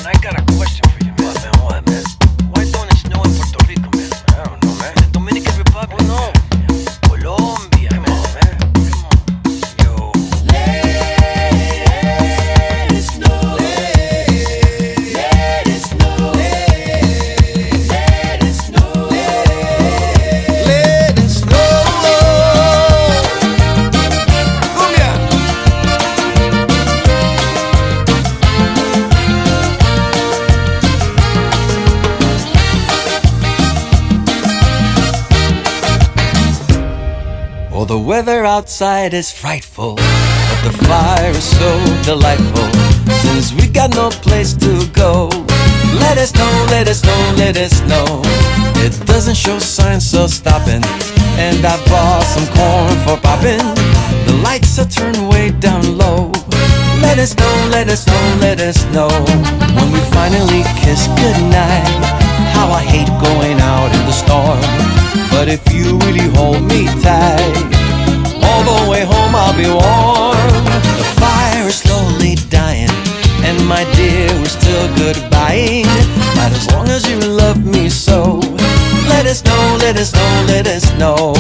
I got a question for you, man. What, man? Why don't it snow in Puerto Rico, man? I don't know, man. The Dominican Republic. Oh, no. Colombia. Come on, man. Come on. Yo. Let it snow. Let it snow. Let it snow. Let it snow. Cumbia. Oh, the weather outside is frightful, but the fire is so delightful. Since we got no place to go, let it snow, let it snow, let it snow. It doesn't show signs of stopping, and I bought some corn for popping. The lights are turned way down low. Let it snow, let it snow, let it snow. When we finally kiss goodnight, how I hate going out in the storm. But if you really hold me tight, all the way home I'll be warm. The fire is slowly dying, and my dear, we're still goodbying. But as long as you love me so, let it snow, let it snow, let it snow.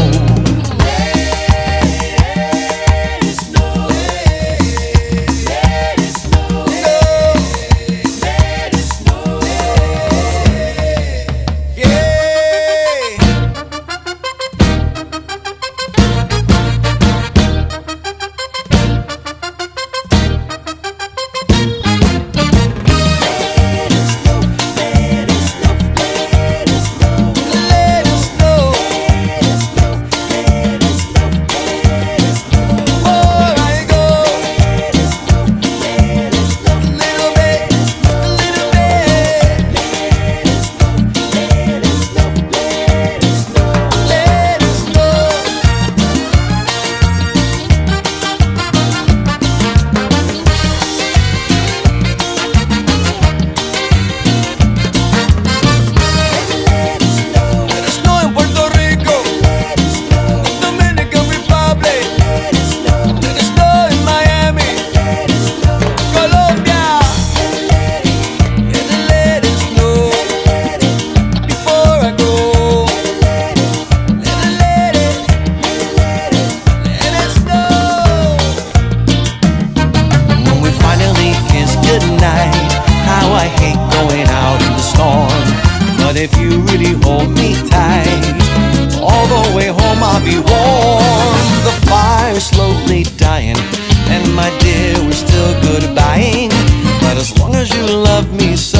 But if you really hold me tight, all the way home I'll be warm. The fire is slowly dying, and my dear, we're still goodbying. But as long as you love me so,